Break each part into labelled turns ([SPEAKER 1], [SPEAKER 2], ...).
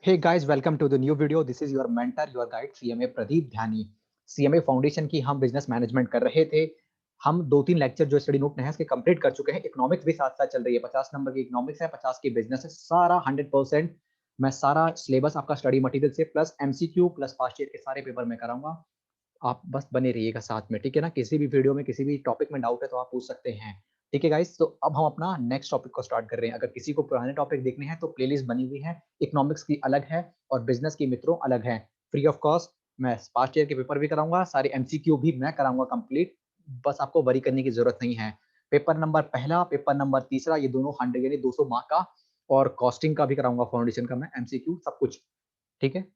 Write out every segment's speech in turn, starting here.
[SPEAKER 1] Hey guys, welcome to the new video. This is your mentor, your guide, CMA Pradeep Dhyani. CMA foundation की हम business management कर रहे थे। हम 2-3 lecture जो स्टडी नोट में है इसके कंप्लीट कर चुके हैं। इकोनॉमिक्स भी साथ-साथ चल रही है। 50 नंबर की इकोनॉमिक्स है, 50 की बिजनेस है। सारा 100% मैं सारा सिलेबस आपका स्टडी मटेरियल से plus MCQ plus past year के सारे पेपर में कराऊंगा। आप बस बने रहिएगा साथ में, ठीक है ना? किसी भी वीडियो में किसी भी टॉपिक में डाउट है तो आप पूछ सकते हैं। ठीक है गाइस, तो अब हम अपना नेक्स्ट टॉपिक को स्टार्ट कर रहे हैं। अगर किसी को पुराने टॉपिक देखने हैं तो प्लेलिस्ट बनी हुई है। इकोनॉमिक्स की अलग है और बिजनेस की मित्रों अलग है। फ्री ऑफ कॉस्ट मैं पास्ट ईयर के पेपर भी कराऊंगा, सारे एमसीक्यू भी मैं कराऊंगा कंप्लीट। बस आपको वरी करने की जरूरत नहीं है। पेपर नंबर पहला, पेपर नंबर तीसरा, ये दोनों 100 यानी 200 मार्क का, और कॉस्टिंग का भी कराऊंगा, फाउंडेशन का मैं एमसीक्यू सब कुछ। ठीक है,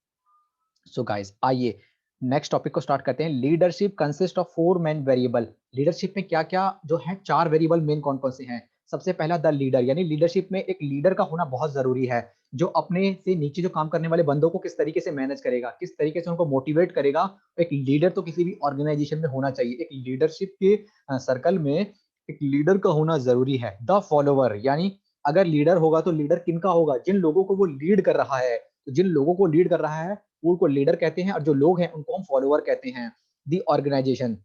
[SPEAKER 1] सो गाइस आइए नेक्स्ट टॉपिक को स्टार्ट करते हैं। Leadership consist of 4 main variable. Leadership में क्या क्या जो है, 4 वेरिएबल मेन कौन कौन से हैं? सबसे पहला द लीडर, यानी लीडरशिप में एक लीडर का होना बहुत जरूरी है, जो अपने से नीचे जो काम करने वाले बंदों को किस तरीके से मैनेज करेगा, किस तरीके से उनको मोटिवेट करेगा। एक लीडर तो किसी भी ऑर्गेनाइजेशन में होना चाहिए। एक लीडरशिप के सर्कल में एक लीडर का होना जरूरी है। द फॉलोवर, यानी अगर लीडर होगा तो लीडर किनका होगा? जिन लोगों को वो लीड कर रहा है। तो जिन लोगों को लीड कर रहा है उनको लीडर कहते हैं, और जो लोग हैं उनको हम फॉलोअर कहते हैं। दी ऑर्गेनाइजेशन,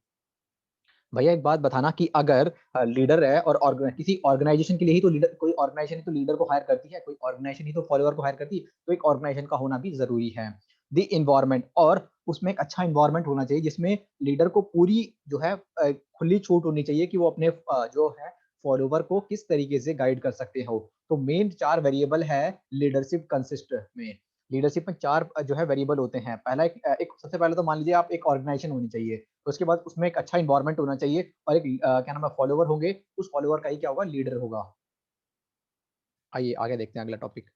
[SPEAKER 1] भैया एक बात बताना कि अगर लीडर है और किसी ऑर्गेनाइजेशन के लिए ही तो लीडर, कोई ऑर्गेनाइजेशन ही तो लीडर को हायर करती है, कोई ऑर्गेनाइजेशन ही तो फॉलोअर को हायर करती है, तो एक ऑर्गेनाइजेशन का होना भी जरूरी है। दी इन्वायरमेंट, और उसमें एक अच्छा इन्वायरमेंट होना चाहिए जिसमें लीडर को पूरी जो है खुली छूट होनी चाहिए कि वो अपने जो है फॉलोवर को किस तरीके से गाइड कर सकते हो। तो मेन 4 वेरिएबल है लीडरशिप कंसिस्ट में। लीडरशिप में 4 जो है वेरिएबल होते हैं। पहला एक सबसे पहले तो मान लीजिए आप, एक ऑर्गेनाइजेशन होनी चाहिए, तो उसके बाद उसमें एक अच्छा इन्वायरमेंट होना चाहिए, और एक क्या नाम है, फॉलोवर होंगे। उस फॉलोवर का ही क्या होगा? लीडर होगा। आइए आगे देखते हैं अगला टॉपिक।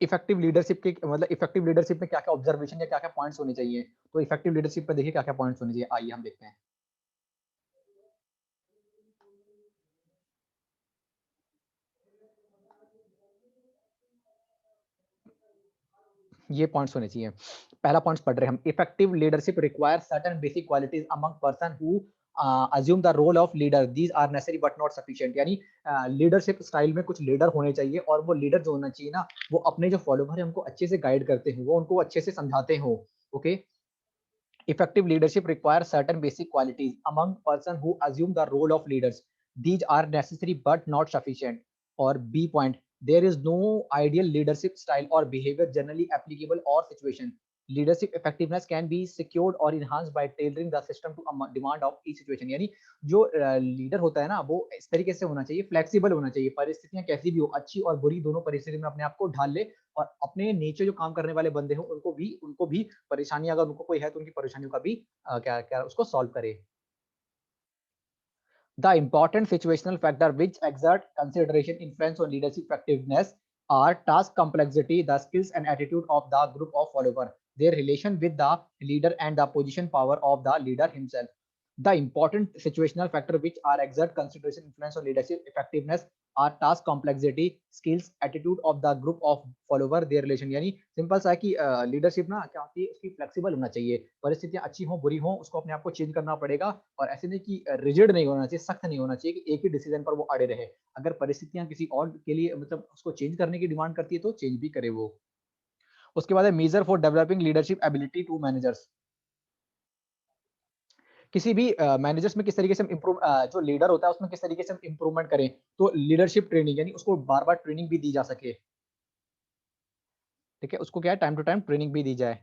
[SPEAKER 1] इफेक्टिव लीडरशिप के मतलब इफेक्टिव लीडरशिप में क्या क्या ऑब्जर्वेशन या क्या क्या पॉइंट्स होने चाहिए? तो इफेक्टिव लीडरशिप में देखिए क्या क्या पॉइंट्स होने चाहिए, आइए हम देखते हैं। ये पॉइंट्स होने चाहिए। पहला पॉइंट्स पढ़ रहे हैं हम। Effective leadership require certain basic qualities among person who assume the role of leader, these are necessary but not sufficient. यानी लीडरशिप स्टाइल में कुछ लीडर होने चाहिए, और वो लीडर जो होना चाहिए ना, वो अपने जो फॉलोवर है उनको अच्छे से गाइड करते हो, वो उनको अच्छे से समझाते हो। Okay, effective leadership requires certain basic qualities among person who assume the role of leaders. These are necessary but not sufficient. Or B point, there is no ideal leadership style or behavior generally applicable or situation. Leadership effectiveness can be secured or enhanced by tailoring the system to a demand of each situation. यानी जो leader होता है ना, वो इस तरीके से होना चाहिए, फ्लेक्सिबल होना चाहिए। परिस्थितियां कैसी भी हो, अच्छी और बुरी दोनों परिस्थिति में अपने आप को ढाल ले, और अपने नीचे जो काम करने वाले बंदे हो उनको भी परेशानी अगर उनको कोई है तो उनकी परेशानियों का भी क्या क्या उसको सॉल्व करे। The important situational factor which exert consideration influence on leadership effectiveness are task complexity, the skills and attitude of the group of follower, their relation with the leader and the position power of the leader himself. The important situational factor which are exert consideration influence on leadership effectiveness are task complexity, skills, attitude of the group of follower, their relation। यानी simple सा है कि leadership ना क्या होती है, उसकी flexible होना चाहिए। परिस्थितियां अच्छी हो बुरी हो, उसको अपने आप को चेंज करना पड़ेगा। और ऐसे नहीं कि रिजिड नहीं होना चाहिए, सख्त नहीं होना चाहिए कि एक ही डिसीजन पर वो अड़े रहे। अगर परिस्थितियां किसी और के लिए मतलब उसको चेंज करने की डिमांड करती है तो चेंज भी करे वो। उसके बाद है measure for developing leadership ability to managers. किसी भी मैनेजर्स में किस तरीके से हम इम्प्रूव, जो लीडर होता है उसमें किस तरीके से हम इम्प्रूवमेंट करें। तो लीडरशिप ट्रेनिंग, यानी उसको बार बार ट्रेनिंग भी दी जा सके। ठीक है, उसको क्या है, टाइम टू टाइम ट्रेनिंग भी दी जाए।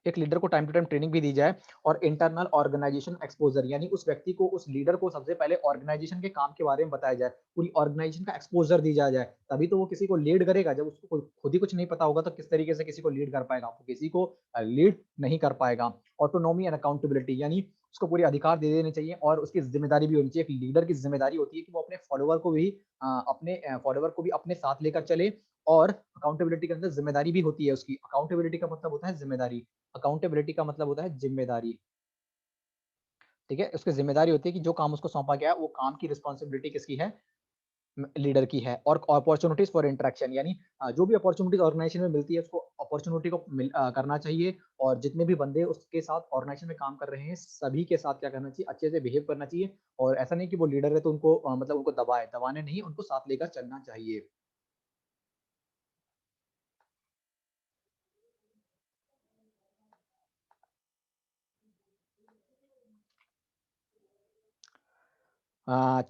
[SPEAKER 1] एक लीडर को टाइम टू टाइम ट्रेनिंग भी दी जाए। और इंटरनल ऑर्गेनाइजेशन एक्सपोजर, यानी उस व्यक्ति को, उस लीडर को सबसे पहले ऑर्गेनाइजेशन के काम के बारे में बताया जाए, पूरी ऑर्गेनाइजेशन का एक्सपोजर दी जाए। तभी तो वो किसी को लीड करेगा। जब उसको खुद ही कुछ नहीं पता होगा तो किस तरीके से किसी को लीड कर पाएगा? वो किसी को लीड नहीं कर पाएगा। ऑटोनॉमी एंड अकाउंटेबिलिटी, यानी उसको पूरे अधिकार दे देने चाहिए और उसकी जिम्मेदारी भी होनी चाहिए। एक लीडर की जिम्मेदारी होती है कि वो अपने फॉलोवर को भी अपने फॉलोवर को भी अपने साथ लेकर चले। और अकाउंटेबिलिटी के अंदर जिम्मेदारी भी होती है उसकी। अकाउंटेबिलिटी का मतलब होता है जिम्मेदारी। अकाउंटेबिलिटी का मतलब होता है जिम्मेदारी। ठीक है, उसकी जिम्मेदारी होती है कि जो काम उसको सौंपा गया है वो काम की रिस्पॉन्सिबिलिटी किसकी है? लीडर की है। और अपॉर्चुनिटीज फॉर इंटरेक्शन, यानी जो भी अपॉर्चुनिटीज ऑर्गेनाइजेशन में मिलती है उसको अपॉर्चुनिटी को करना चाहिए। और जितने भी बंदे उसके साथ ऑर्गेनाइजेशन में काम कर रहे हैं सभी के साथ क्या करना चाहिए, अच्छे से बिहेव करना चाहिए। और ऐसा नहीं कि वो लीडर है तो उनको मतलब उनको दबाने नहीं, उनको साथ लेकर चलना चाहिए।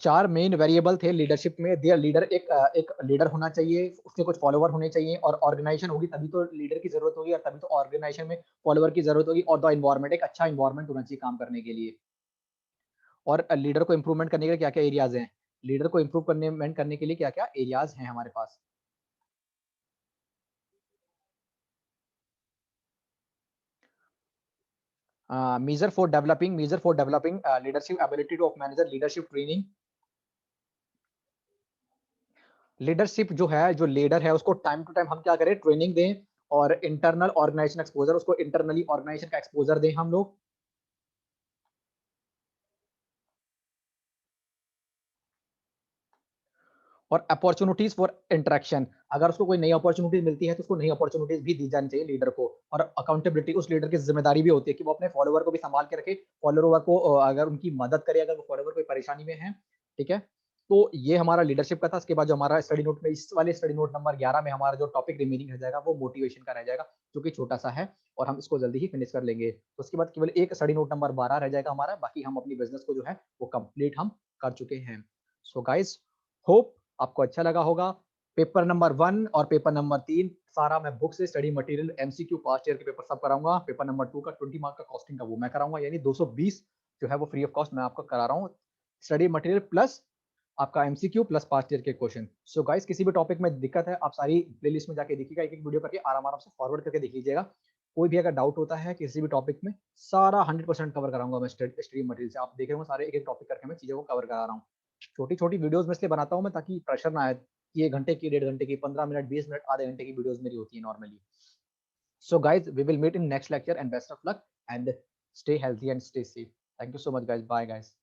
[SPEAKER 1] चार मेन वेरिएबल थे लीडरशिप में। देयर लीडर, एक लीडर होना चाहिए, उसके कुछ फॉलोवर होने चाहिए, और ऑर्गेनाइजेशन होगी तभी तो लीडर की जरूरत होगी, और तभी तो ऑर्गेनाइजेशन में फॉलोवर की जरूरत होगी। और द इन्वायरमेंट, एक अच्छा इन्वायरमेंट होना चाहिए काम करने के लिए। और लीडर को इम्प्रूवमेंट करने के लिए क्या क्या एरियाज हैं, लीडर को इम्प्रूव करने के लिए क्या क्या एरियाज हैं हमारे पास। Major for developing leadership ability to of manager, leadership training. Leadership जो है, जो लीडर है उसको टाइम टू टाइम हम क्या करें, ट्रेनिंग दें। और इंटरनल ऑर्गेनाइजेशन एक्सपोजर, उसको इंटरनली ऑर्गेनाइजेशन का एक्सपोजर दें हम लोग। और अपॉर्चुनिटीज फॉर इंटरेक्शन, अगर उसको कोई नई अपॉर्चुनिटी मिलती है तो उसको नई अपॉर्चुनिटीज भी दी जानी चाहिए लीडर को। और अकाउंटेबिलिटी, उस लीडर की जिम्मेदारी भी होती है कि वो अपने फॉलोवर को भी संभाल के रखे, फॉलोवर को अगर उनकी मदद करे, अगर वो फॉलोवर कोई परेशानी में है, ठीक है। तो ये हमारा लीडरशिप का था। इसके बाद जो हमारा स्टडी नोट में, इस वाले स्टडी नोट नंबर 11 में हमारा जो टॉपिक रिमेनिंग रह जाएगा वो मोटिवेशन का रह जाएगा, जो कि छोटा सा है और हम इसको जल्दी ही फिनिश कर लेंगे। तो उसके बाद केवल एक स्टडी नोट नंबर 12 रह जाएगा हमारा, बाकी हम अपनी बिजनेस को जो है वो कंप्लीट हम कर चुके हैं। सो गाइस, होप आपको अच्छा लगा होगा। पेपर नंबर 1 और पेपर नंबर 3 सारा मैं बुक से study material, MCQ, past year के पेपर सब कराऊंगा। पेपर नंबर 2 का 20 मार्क का कॉस्टिंग का वो मैं कराऊंगा, यानी 220 जो है वो फ्री ऑफ कॉस्ट मैं आपको करा रहा हूँ। स्टडी मटेरियल प्लस आपका एमसीक्यू प्लस पास्ट ईयर के क्वेश्चन। सो गाइस, किसी भी टॉपिक में दिक्कत है आप सारी प्लेलिस्ट में जाके देखिएगा, एक एक वीडियो करके आराम आराम से फॉरवर्ड करके देख लीजिएगा। कोई भी अगर डाउट होता है किसी भी टॉपिक में, सारा 100% कवर कराऊंगा मैं स्टडी मटेरियल से। आप देख रहे हो सारे एक एक टॉपिक करके मैं चीजों को कवर करा रहा हूँ। छोटी-छोटी वीडियोज़ में इसलिए बनाता हूँ मैं, ताकि प्रेशर ना आए कि 1 घंटे की, 1.5 घंटे की, 15 मिनट, 20 मिनट, आधे घंटे की वीडियोज़ मेरी होती है normally. So guys, we will meet in next lecture and best of luck and stay healthy and stay safe. Thank you so much guys, bye guys.